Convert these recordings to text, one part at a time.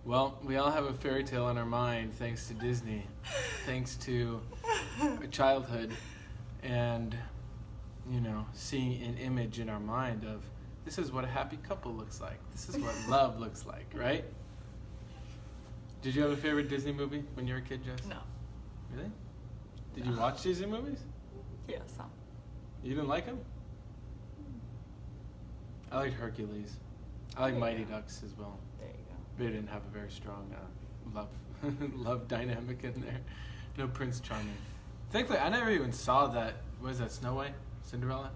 Well, we all have a fairy tale in our mind thanks to Disney, thanks to our childhood, and, seeing an image in our mind of this is what a happy couple looks like. This is what love looks like, right? Did you have a favorite Disney movie when you were a kid, Jess? No. Really? Did you watch Disney movies? Yeah, some. You didn't like them? I liked Hercules. I like Mighty Ducks as well. There you go. They didn't have a very strong love love dynamic in there. No Prince Charming. Thankfully, I never even saw that. What is that, Snow White? Cinderella?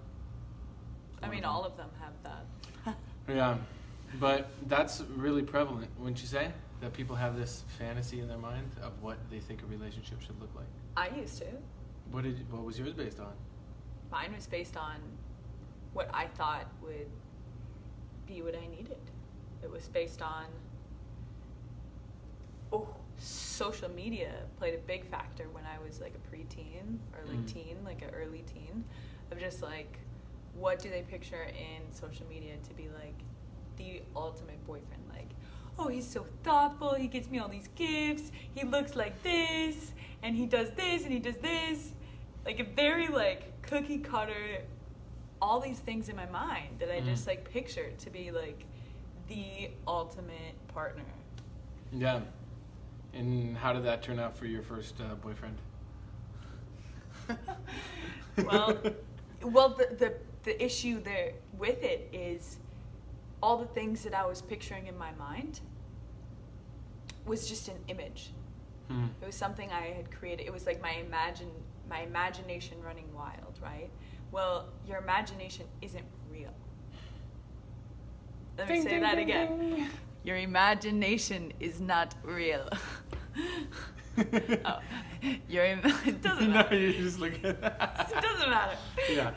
I mean, all of them have that. Yeah. But that's really prevalent, wouldn't you say? That people have this fantasy in their mind of what they think a relationship should look like. I used to. What was yours based on? Mine was based on what I thought would be what I needed. It was based on, social media played a big factor when I was like a preteen or like teen, like an early teen, of just like, what do they picture in social media to be like the ultimate boyfriend? Like, oh, he's so thoughtful, he gets me all these gifts, he looks like this, and he does this, and he does this. Like a very like cookie cutter, all these things in my mind that I just like pictured to be like the ultimate partner. Yeah. And how did that turn out for your first boyfriend? Well, the issue there with it is all the things that I was picturing in my mind was just an image. It was something I had created. It was like my imagination running wild, right? Well, your imagination isn't real. Let me say that again. Your imagination is not real. It doesn't matter. No, you just look at that. It doesn't matter. Yeah.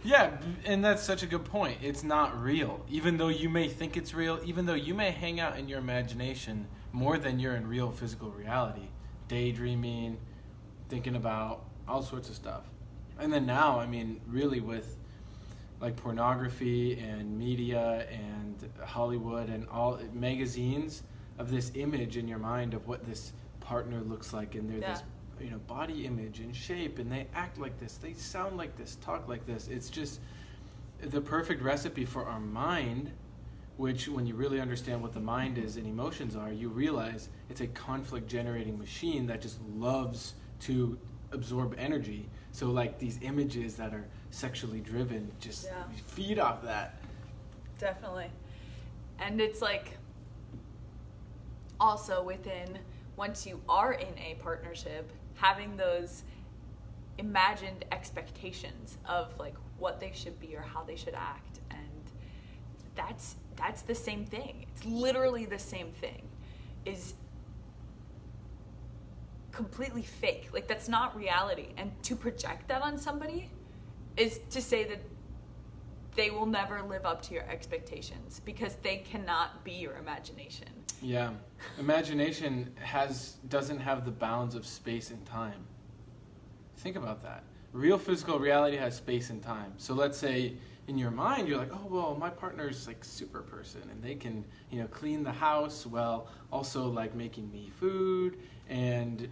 Yeah, and that's such a good point. It's not real. Even though you may think it's real, even though you may hang out in your imagination more than you're in real physical reality, daydreaming, thinking about all sorts of stuff. And then now, I mean, really with like pornography and media and Hollywood and all magazines of this image in your mind of what this partner looks like, and they're this body image and shape, and they act like this, they sound like this, talk like this. It's just the perfect recipe for our mind, which when you really understand what the mind is and emotions are, you realize it's a conflict generating machine that just loves to absorb energy. So like these images that are sexually driven just feed off that. Definitely. And it's like also within, once you are in a partnership, having those imagined expectations of like what they should be or how they should act, and that's the same thing. It's literally the same thing. Is completely fake. Like that's not reality. And to project that on somebody is to say that they will never live up to your expectations because they cannot be your imagination. Yeah. Imagination doesn't have the bounds of space and time. Think about that. Real physical reality has space and time. So let's say in your mind you're like, oh well, my partner's like super person and they can, clean the house while also like making me food and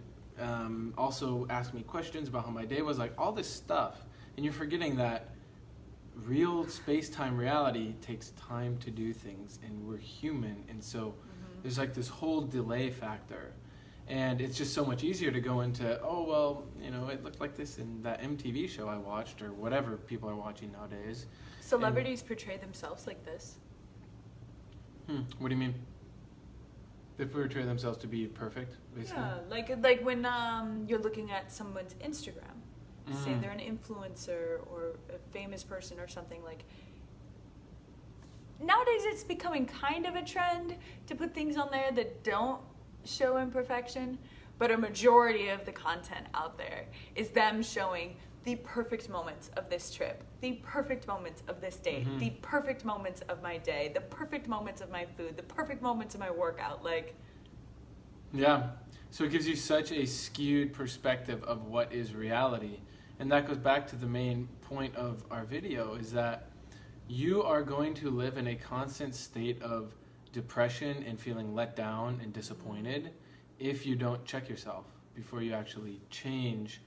also ask me questions about how my day was, like all this stuff. And you're forgetting that real space-time reality takes time to do things, and we're human, and so there's like this whole delay factor. And it's just so much easier to go into, oh well, it looked like this in that MTV show I watched, or whatever people are watching nowadays. Celebrities portray themselves like this. What do you mean? They portray themselves to be perfect, basically? Yeah, like when you're looking at someone's Instagram, say they're an influencer or a famous person or something, like nowadays it's becoming kind of a trend to put things on there that don't show imperfection, but a majority of the content out there is them showing the perfect moments of this trip, the perfect moments of this date, the perfect moments of my day, the perfect moments of my food, the perfect moments of my workout, like. Yeah, so it gives you such a skewed perspective of what is reality. And that goes back to the main point of our video, is that you are going to live in a constant state of depression and feeling let down and disappointed if you don't check yourself before you actually change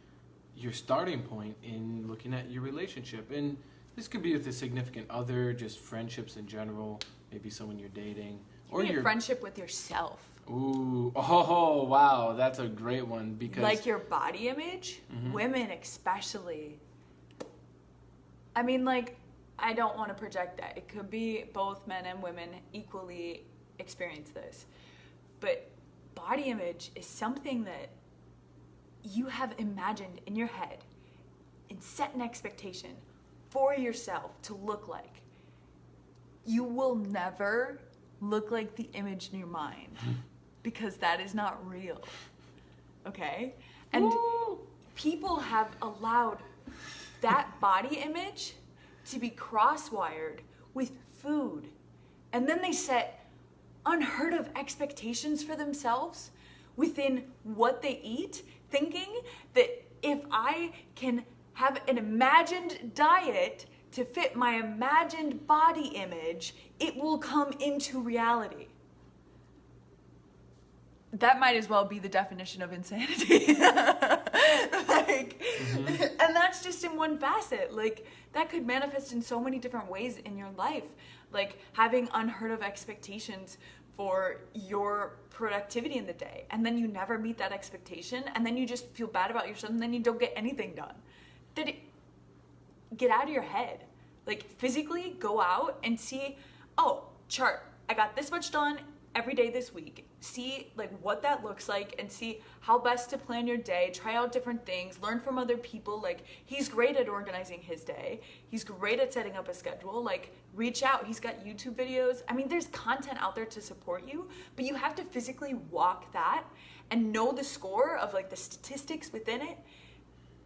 your starting point in looking at your relationship. And this could be with a significant other, just friendships in general, maybe someone you're dating, or your friendship with yourself. Ooh, oh wow, that's a great one, because like your body image, women especially. I mean, like, I don't want to project that. It could be both men and women equally experience this. But body image is something that you have imagined in your head and set an expectation for yourself to look like. You will never look like the image in your mind because that is not real. Okay? And people have allowed that body image to be cross-wired with food. And then they set unheard of expectations for themselves within what they eat, thinking that if I can have an imagined diet to fit my imagined body image, it will come into reality. That might as well be the definition of insanity. And that's just in one facet. Like, that could manifest in so many different ways in your life. Like, having unheard of expectations for your productivity in the day, and then you never meet that expectation, and then you just feel bad about yourself, and then you don't get anything done. Get out of your head. Like, physically go out and see, oh, chart, I got this much done every day this week. See like what that looks like and see how best to plan your day. Try out different things, learn from other people. Like, he's great at organizing his day. He's great at setting up a schedule. Like, reach out. He's got YouTube videos. I mean, there's content out there to support you, but you have to physically walk that and know the score of like the statistics within it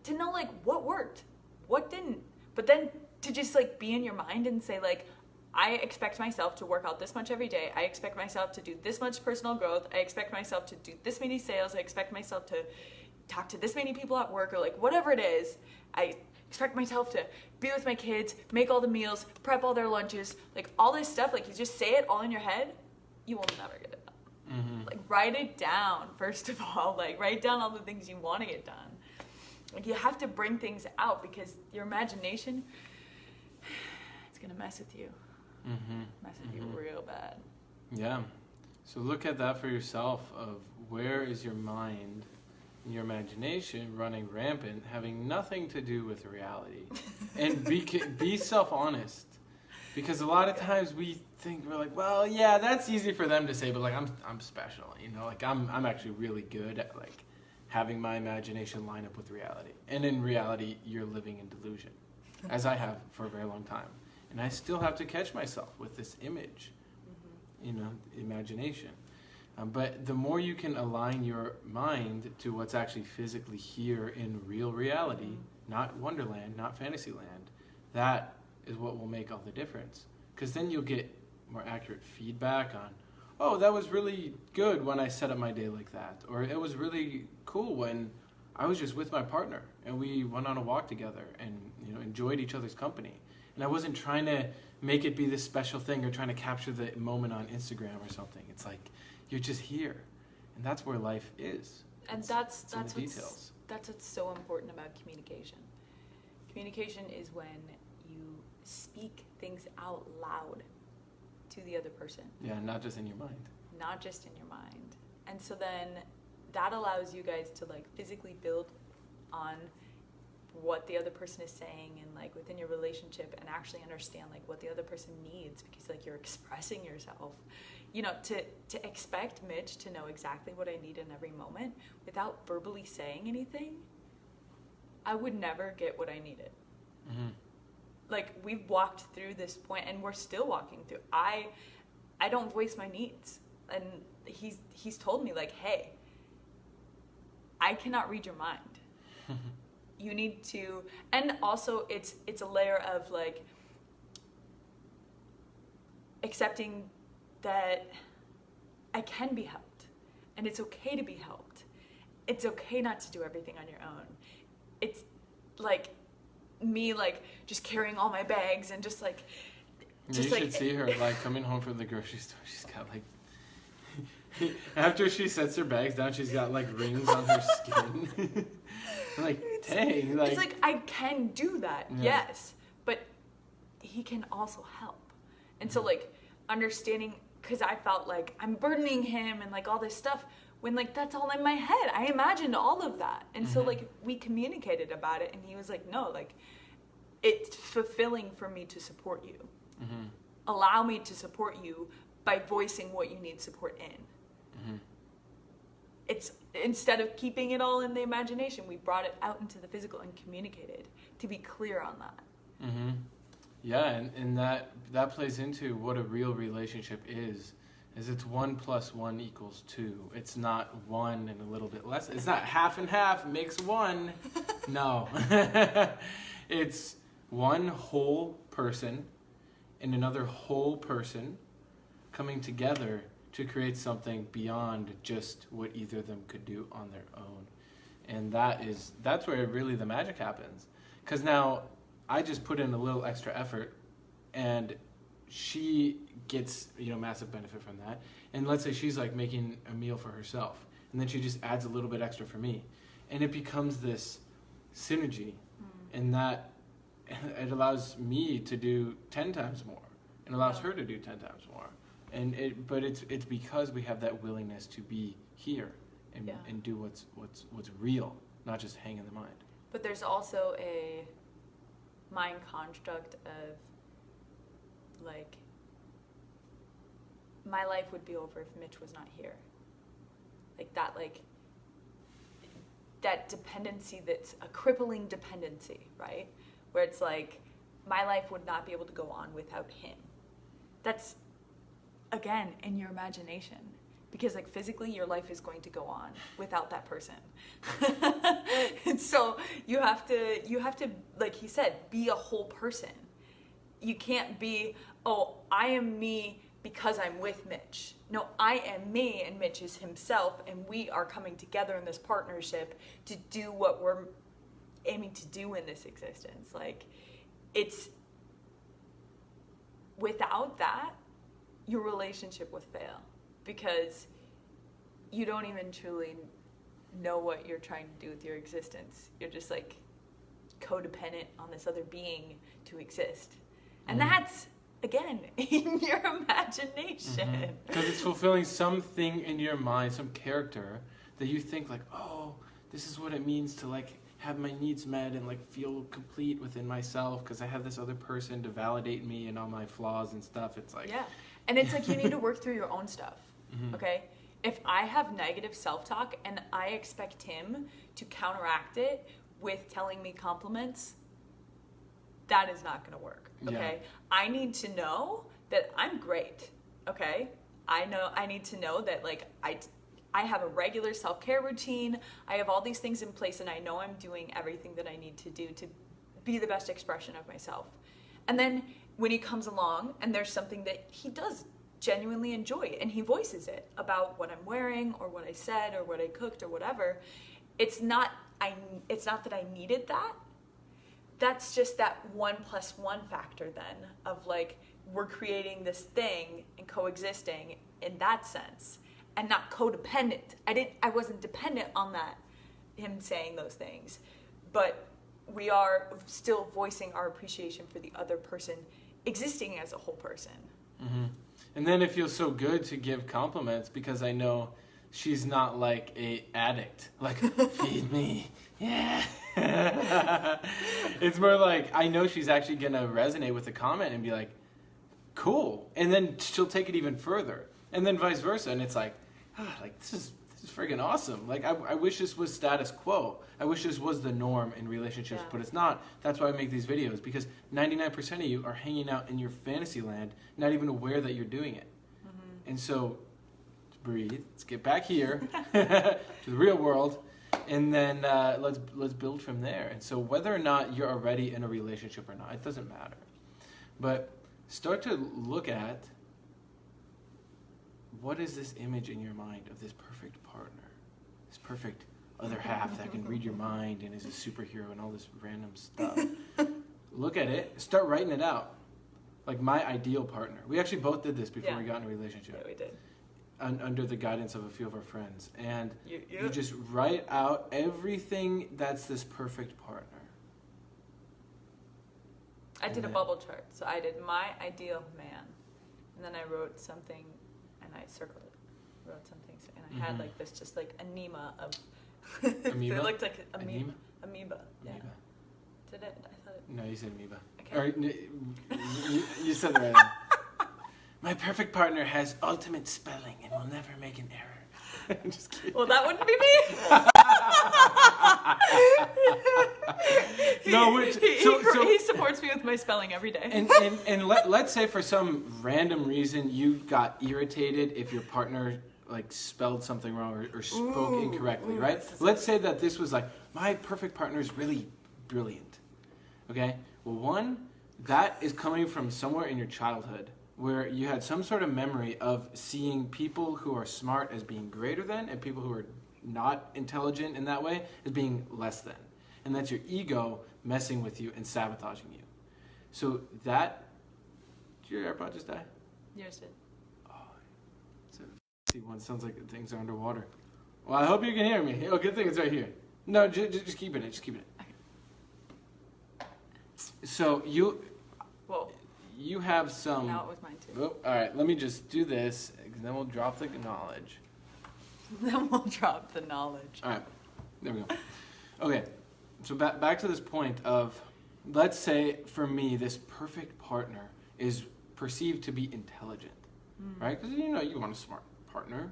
to know like what worked, what didn't. But then to just like be in your mind and say like, I expect myself to work out this much every day. I expect myself to do this much personal growth. I expect myself to do this many sales. I expect myself to talk to this many people at work, or like whatever it is. I expect myself to be with my kids, make all the meals, prep all their lunches, like all this stuff. Like, you just say it all in your head, you will never get it done. Like, write it down, first of all. Like, write down all the things you want to get done. Like, you have to bring things out because your imagination, it's going to mess with you. Mess with you real bad. Yeah. So look at that for yourself of where is your mind and your imagination running rampant, having nothing to do with reality. And be self-honest. Because a lot of times we think, we're like, well, yeah, that's easy for them to say, but like I'm special, you know, like I'm actually really good at like having my imagination line up with reality. And in reality, you're living in delusion, as I have for a very long time. And I still have to catch myself with this image, you know, imagination. But the more you can align your mind to what's actually physically here in real reality, not Wonderland, not Fantasyland, that is what will make all the difference. Because then you'll get more accurate feedback on, oh, that was really good when I set up my day like that. Or it was really cool when I was just with my partner and we went on a walk together and, you know, enjoyed each other's company. And I wasn't trying to make it be this special thing or trying to capture the moment on Instagram or something. It's like, you're just here. And that's where life is. And that's what's so important about communication. Communication is when you speak things out loud to the other person. Yeah, not just in your mind. Not just in your mind. And so then that allows you guys to like physically build on what the other person is saying and like within your relationship, and actually understand like what the other person needs, because like you're expressing yourself. You know, to expect Mitch to know exactly what I need in every moment without verbally saying anything, I would never get what I needed. Like, we've walked through this point and we're still walking through. I don't voice my needs, and he's told me like, hey, I cannot read your mind. You need to, and also it's a layer of like accepting that I can be helped, and it's okay to be helped. It's okay not to do everything on your own. It's like me like just carrying all my bags and just like Just you like should see her like coming home from the grocery store. She's got like after she sets her bags down, she's got like rings on her skin. Like, dang, like it's like I can do that, yes, but he can also help. And so like understanding, because I felt like I'm burdening him and like all this stuff when like that's all in my head. I imagined all of that. And so like we communicated about it and he was like, no, like it's fulfilling for me to support you. Allow me to support you by voicing what you need support in. It's instead of keeping it all in the imagination, we brought it out into the physical and communicated to be clear on that. Yeah, and that plays into what a real relationship is it's 1 + 1 = 2. It's not 1 and a little bit less. It's not half and half makes 1. No. It's one whole person and another whole person coming together to create something beyond just what either of them could do on their own. And that's where really the magic happens. Because now I just put in a little extra effort and she gets, massive benefit from that. And let's say she's like making a meal for herself and then she just adds a little bit extra for me. And it becomes this synergy and that it allows me to do 10 times more and allows her to do 10 times more. But it's because we have that willingness to be here and do what's real, not just hang in the mind. But there's also a mind construct of like my life would be over if Mitch was not here. Like that dependency that's a crippling dependency, right? Where it's like my life would not be able to go on without him. That's again in your imagination, because like physically your life is going to go on without that person. And so you have to like he said, be a whole person. You can't be, oh, I am me because I'm with Mitch. No, I am me and Mitch is himself, and we are coming together in this partnership to do what we're aiming to do in this existence. Like it's without that your relationship would fail, because you don't even truly know what you're trying to do with your existence. You're just like codependent on this other being to exist. And that's, again, in your imagination. Because it's fulfilling something in your mind, some character that you think like, oh, this is what it means to like have my needs met and like feel complete within myself because I have this other person to validate me and all my flaws and stuff. It's like... Yeah. And it's like you need to work through your own stuff, okay? If I have negative self-talk and I expect him to counteract it with telling me compliments, that is not going to work, okay? Yeah. I need to know that I'm great, okay? I need to know that like I have a regular self-care routine. I have all these things in place and I know I'm doing everything that I need to do to be the best expression of myself. And then when he comes along and there's something that he does genuinely enjoy and he voices it about what I'm wearing or what I said or what I cooked or whatever, it's not that I needed that. That's just that 1 + 1 factor then of like we're creating this thing and coexisting in that sense and not codependent. I wasn't dependent on that, him saying those things, but we are still voicing our appreciation for the other person existing as a whole person. And then it feels so good to give compliments because I know she's not like a addict, like feed me, yeah. It's more like I know she's actually gonna resonate with the comment and be like, cool, and then she'll take it even further, and then vice versa, and it's like, like this is friggin' awesome. Like I wish this was status quo. I wish this was the norm in relationships, but it's not. That's why I make these videos, because 99% of you are hanging out in your fantasy land, not even aware that you're doing it. And so, let's breathe. Let's get back here to the real world, and then let's build from there. And so, whether or not you're already in a relationship or not, it doesn't matter. But start to look at what is this image in your mind of this perfect partner, this perfect other half that can read your mind and is a superhero and all this random stuff. Look at it, start writing it out. like my ideal partner. We actually both did this before we got in a relationship. Yeah, we did. Under the guidance of a few of our friends. And You just write out everything that's this perfect partner. I did a bubble chart. So I did my ideal man. And then I wrote something and I circled it. Wrote something and I had like this just like anema of Amoeba? it looked like Amoeba? Amoeba. Yeah. Amoeba. Did it? I thought it. No, you said amoeba. Okay. Or, you said the right one. My perfect partner has ultimate spelling and will never make an error. I'm just kidding. Well, that wouldn't be me. No, He supports me with my spelling every day. And let's say for some random reason you got irritated if your partner like spelled something wrong or spoke incorrectly, right? Let's say that this was like, my perfect partner is really brilliant. Okay? Well, one, that is coming from somewhere in your childhood where you had some sort of memory of seeing people who are smart as being greater than and people who are not intelligent in that way as being less than. And that's your ego messing with you and sabotaging you. So that... Did your AirPod just die? Yours did. Oh, it's a one. Sounds like things are underwater. Well, I hope you can hear me. Oh, good thing it's right here. No, just keep it. Just keep it. So you have some... Now it was mine too. Oh, all right, let me just do this, and then we'll drop the knowledge. Then we'll drop the knowledge. All right, there we go. Okay, so back to this point of, let's say for me, this perfect partner is perceived to be intelligent, right? Because you want a smart partner.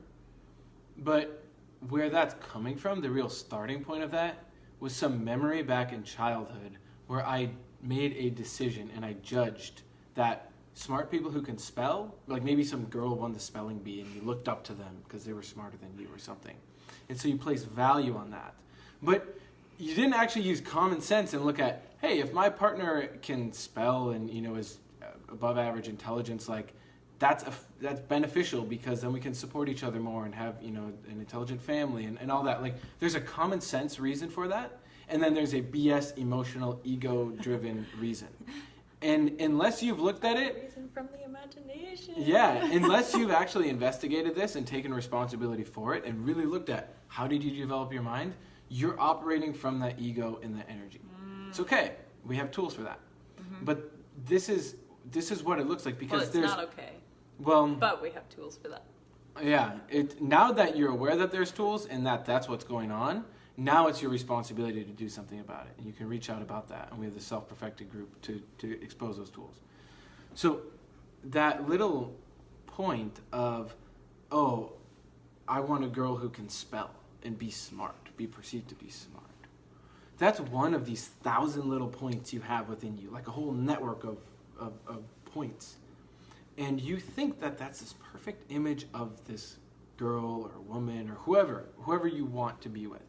But where that's coming from, the real starting point of that, was some memory back in childhood where I made a decision and I judged that smart people who can spell, like maybe some girl won the spelling bee and you looked up to them because they were smarter than you or something. And so you place value on that. But you didn't actually use common sense and look at, hey, if my partner can spell and, is above average intelligence, like that's beneficial because then we can support each other more and have, an intelligent family and all that. Like there's a common sense reason for that. And then there's a BS emotional ego-driven reason. And unless you've looked at it... Reason from the imagination. Yeah, unless you've actually investigated this and taken responsibility for it and really looked at how did you develop your mind, you're operating from that ego and that energy. It's okay. We have tools for that. But this is what it looks like because it's not okay. Well, but we have tools for that. Yeah. Now that you're aware that there's tools and that's what's going on, now it's your responsibility to do something about it. And you can reach out about that. And we have the Self-Perfected group to expose those tools. So that little point of, oh, I want a girl who can spell and be smart, be perceived to be smart. That's one of these 1,000 little points you have within you, like a whole network of points. And you think that that's this perfect image of this girl or woman or whoever you want to be with.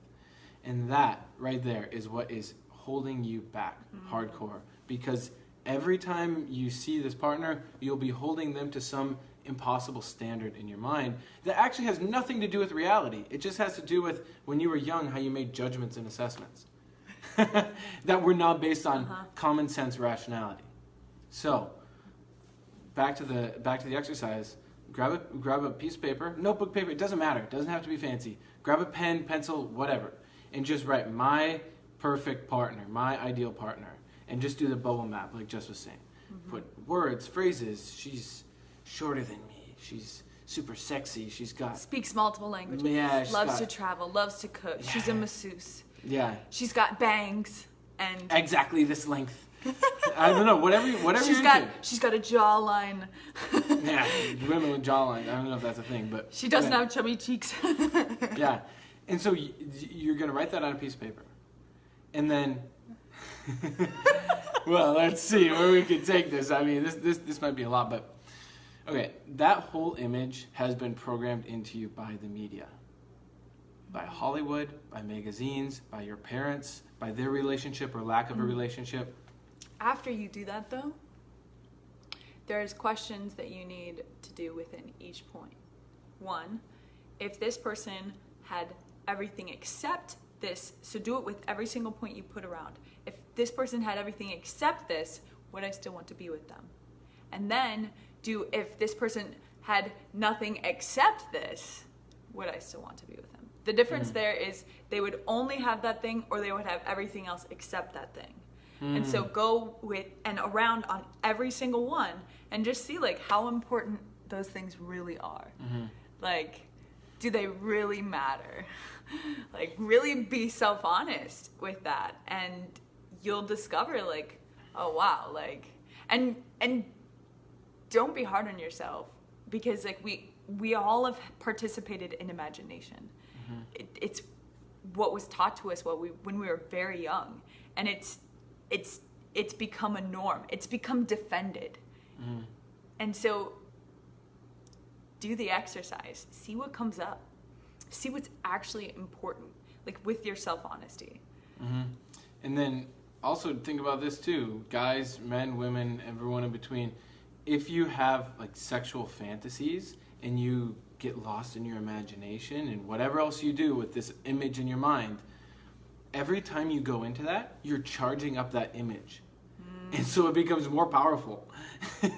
And that right there is what is holding you back hardcore. Because every time you see this partner, you'll be holding them to some impossible standard in your mind that actually has nothing to do with reality. It just has to do with when you were young, how you made judgments and assessments that were not based on common sense rationality. So back to the exercise. Grab a piece of paper, notebook paper. It doesn't matter. It doesn't have to be fancy. Grab a pen, pencil, whatever. And just write my perfect partner, my ideal partner, and just do the bubble map like Jess was saying. Put words, phrases. She's shorter than me. She's super sexy. She's got... Speaks multiple languages. Yeah, loves to travel. Loves to cook. Yeah. She's a masseuse. Yeah. She's got bangs and... Exactly this length. I don't know. Whatever you're into. She's got a jawline. Yeah, women with jawline. I don't know if that's a thing, but... She doesn't have chubby cheeks. Yeah. And so you're going to write that on a piece of paper. And then... well, let's see where we can take this. I mean, this might be a lot, but... Okay, that whole image has been programmed into you by the media. By Hollywood, by magazines, by your parents, by their relationship or lack of a relationship. After you do that, though, there's questions that you need to do within each point. One, if this person had everything except this, so do it with every single point you put around. If this person had everything except this, would I still want to be with them? And then if this person had nothing except this, would I still want to be with him? The difference there is they would only have that thing, or they would have everything else except that thing. And so go with and around on every single one and just see like how important those things really are. Like, do they really matter? Like, really be self-honest with that, and you'll discover like, oh wow, like, and don't be hard on yourself, because like we all have participated in imagination. It's what was taught to us when we were very young, and it's become a norm. It's become defended. And so do the exercise, see what comes up, see what's actually important, like with your self-honesty. And then also think about this too, guys, men, women, everyone in between. If you have like sexual fantasies and you get lost in your imagination and whatever else you do with this image in your mind, every time you go into that, you're charging up that image. And so it becomes more powerful.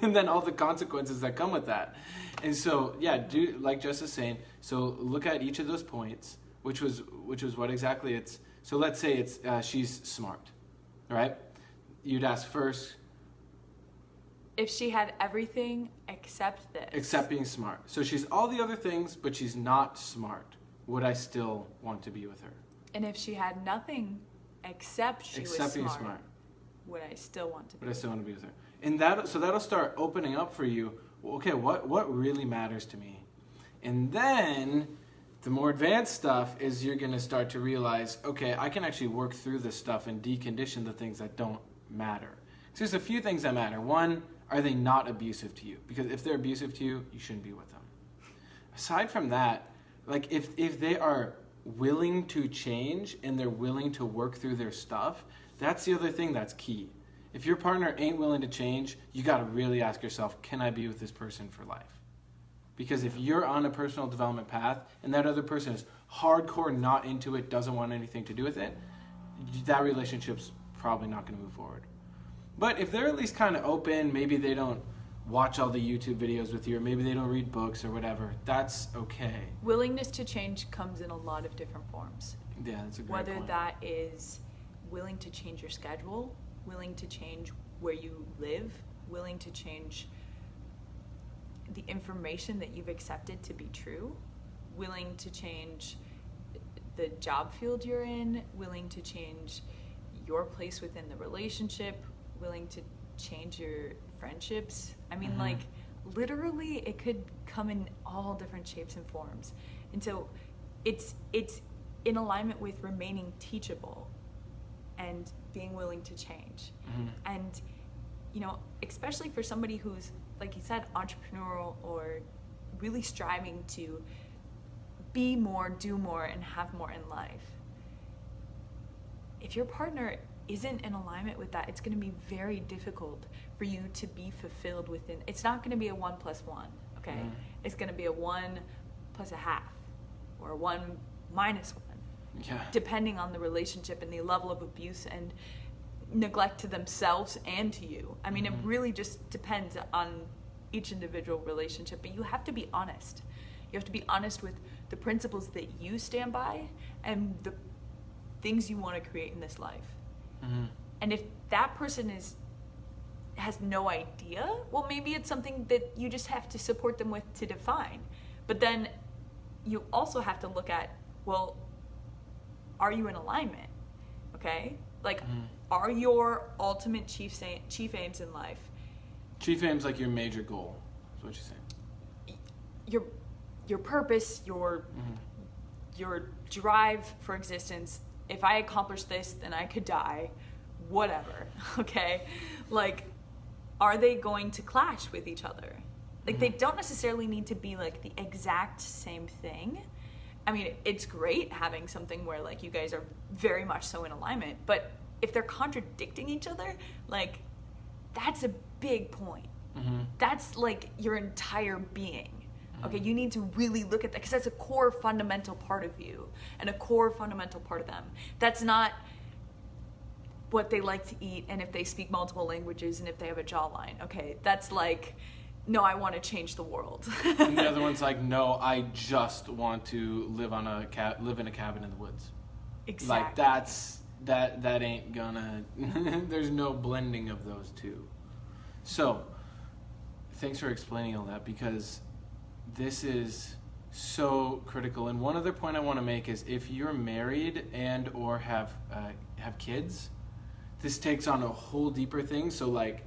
And then all the consequences that come with that. And so, yeah, do like Jess is saying, so look at each of those points, which was what exactly it's. So let's say it's she's smart, right? You'd ask first, if she had everything except this. Except being smart. So she's all the other things, but she's not smart. Would I still want to be with her? And if she had nothing except she was being smart, smart, would I still want to be? Would I still want to be with her? And that'll start opening up for you. Well, okay, what really matters to me? And then the more advanced stuff is you're going to start to realize, okay, I can actually work through this stuff and decondition the things that don't matter. So there's a few things that matter. One, are they not abusive to you? Because if they're abusive to you, you shouldn't be with them. Aside from that, like if they are willing to change and they're willing to work through their stuff, that's the other thing that's key. If your partner ain't willing to change, you got to really ask yourself, can I be with this person for life? Because if you're on a personal development path and that other person is hardcore not into it, doesn't want anything to do with it, that relationship's probably not going to move forward. But if they're at least kind of open, maybe they don't watch all the YouTube videos with you, or maybe they don't read books or whatever, that's okay. Willingness to change comes in a lot of different forms. Yeah, that's a great Whether point. that is willing to change your schedule, willing to change where you live, willing to change the information that you've accepted to be true, willing to change the job field you're in, willing to change your place within the relationship, willing to change your friendships. I mean, like, literally, it could come in all different shapes and forms. And so it's in alignment with remaining teachable and being willing to change. And, you know, especially for somebody who's, like you said, entrepreneurial or really striving to be more, do more, and have more in life. If your partner isn't in alignment with that, it's going to be very difficult for you to be fulfilled within. It's not going to be a 1 + 1, okay? It's going to be a 1 + 1/2 or a 1 - 1. Yeah. Depending on the relationship and the level of abuse and neglect to themselves and to you. I mean, it really just depends on each individual relationship, but you have to be honest. You have to be honest with the principles that you stand by and the things you want to create in this life. And if that person has no idea, well, maybe it's something that you just have to support them with to define. But then you also have to look at, well, are you in alignment? Okay? Like, are your ultimate chief aims in life? Chief aim's like your major goal, is what you're saying. Your purpose, your drive for existence. If I accomplish this, then I could die. Whatever. Okay? Like, are they going to clash with each other? Like, they don't necessarily need to be like the exact same thing. I mean, it's great having something where like you guys are very much so in alignment, but if they're contradicting each other, like, that's a big point. That's like your entire being. Okay, you need to really look at that, because that's a core fundamental part of you and a core fundamental part of them. That's not what they like to eat and if they speak multiple languages and if they have a jawline. Okay, that's like, no, I want to change the world. And the other one's like, no, I just want to live live in a cabin in the woods. Exactly. Like that ain't gonna. There's no blending of those two. So, thanks for explaining all that, because this is so critical. And one other point I want to make is, if you're married and or have kids, this takes on a whole deeper thing. So like,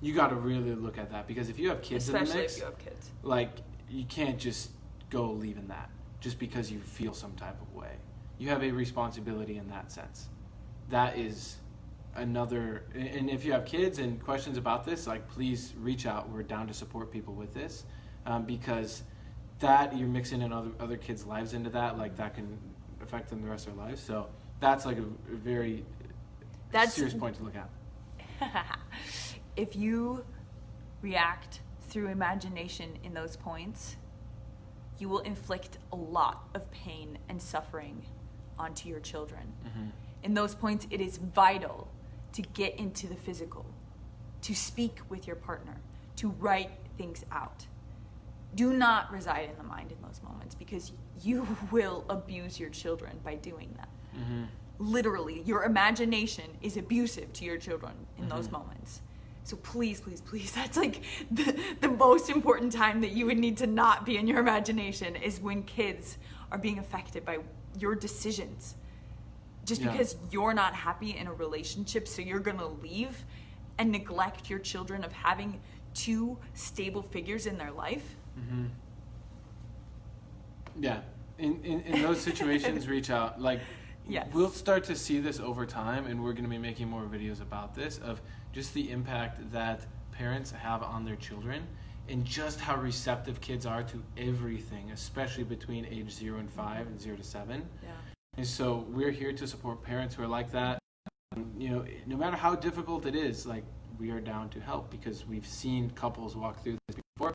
you got to really look at that, because if you have kids Especially in the mix, if you have kids, like, you can't just go leaving that just because you feel some type of way. You have a responsibility in that sense. That is another. And if you have kids and questions about this, like, please reach out. We're down to support people with this, because that, you're mixing in other kids' lives into that, like, that can affect them the rest of their lives. So that's like a very serious point to look at. If you react through imagination in those points, you will inflict a lot of pain and suffering onto your children. Mm-hmm. In those points, it is vital to get into the physical, to speak with your partner, to write things out. Do not reside in the mind in those moments, because you will abuse your children by doing that. Mm-hmm. Literally, your imagination is abusive to your children in Mm-hmm. those moments. So please, please, please, that's like the most important time that you would need to not be in your imagination, is when kids are being affected by your decisions. Just because you're not happy in a relationship, so you're gonna leave and neglect your children of having two stable figures in their life. Mm-hmm. Yeah, in those situations, reach out. Like, Yes. We'll start to see this over time, and we're going to be making more videos about this, of just the impact that parents have on their children, and just how receptive kids are to everything, especially between age 0 and 5 and 0 to 7. Yeah. And so we're here to support parents who are like that. You know, no matter how difficult it is, like, we are down to help, because we've seen couples walk through this before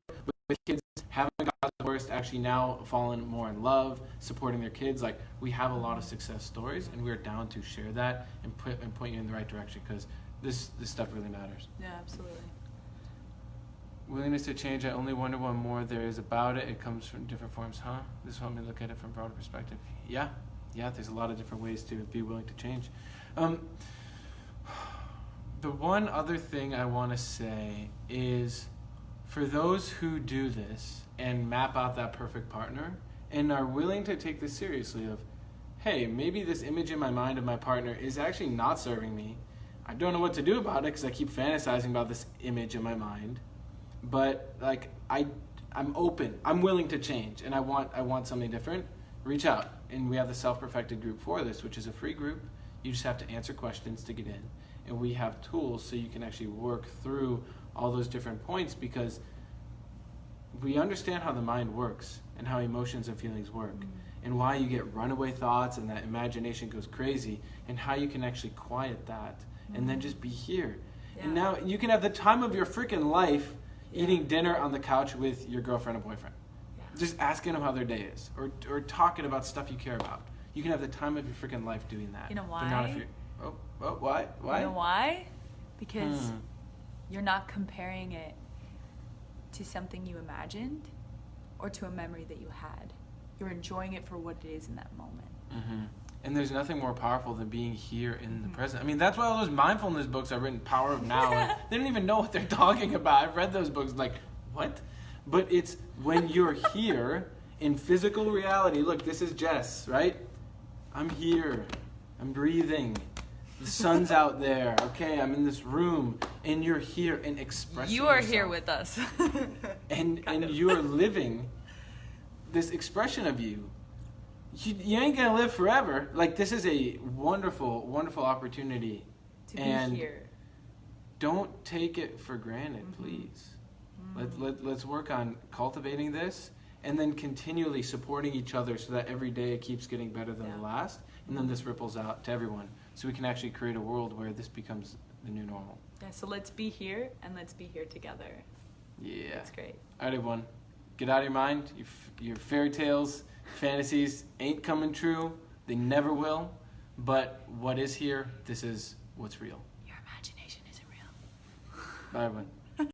with kids having got divorced, actually now fallen more in love, supporting their kids. Like, we have a lot of success stories, and we're down to share that and point you in the right direction, because this stuff really matters. Yeah, absolutely. Willingness to change. I only wonder what more there is about it. It comes from different forms, huh? This helped me look at it from a broader perspective. Yeah, there's a lot of different ways to be willing to change. The one other thing I want to say is, for those who do this and map out that perfect partner and are willing to take this seriously, of, hey, maybe this image in my mind of my partner is actually not serving me. I don't know what to do about it, because I keep fantasizing about this image in my mind. But, like, I'm open. I'm willing to change, and I want something different. Reach out. And we have the Self-Perfected group for this, which is a free group. You just have to answer questions to get in. And we have tools so you can actually work through all those different points, because we understand how the mind works and how emotions and feelings work, and why you get runaway thoughts and that imagination goes crazy, and how you can actually quiet that and then just be here. Yeah. And now you can have the time of your freaking life eating dinner on the couch with your girlfriend or boyfriend. Just asking them how their day is, or talking about stuff you care about. You can have the time of your freaking life doing that. You know why? But not if you're, why? You know why? Because you're not comparing it to something you imagined or to a memory that you had. You're enjoying it for what it is in that moment. Mm-hmm. And there's nothing more powerful than being here in the present. I mean, that's why all those mindfulness books are written, Power of Now. And they don't even know what they're talking about. I've read those books, like, what? But it's when you're here in physical reality. Look, this is Jess, right? I'm here. I'm breathing. The sun's out there. Okay, I'm in this room, and you're here and expressing You are yourself. here with us. and you are living this expression of you. You ain't gonna live forever. Like, this is a wonderful, wonderful opportunity. To be and here. Don't take it for granted, please. Let's work on cultivating this, and then continually supporting each other, so that every day it keeps getting better than the last, and then this ripples out to everyone, so we can actually create a world where this becomes the new normal. Yeah, so let's be here, and let's be here together. Yeah. That's great. All right, everyone. Get out of your mind. Your fairy tales, fantasies ain't coming true. They never will. But what is here, this is what's real. Your imagination isn't real. Bye, everyone.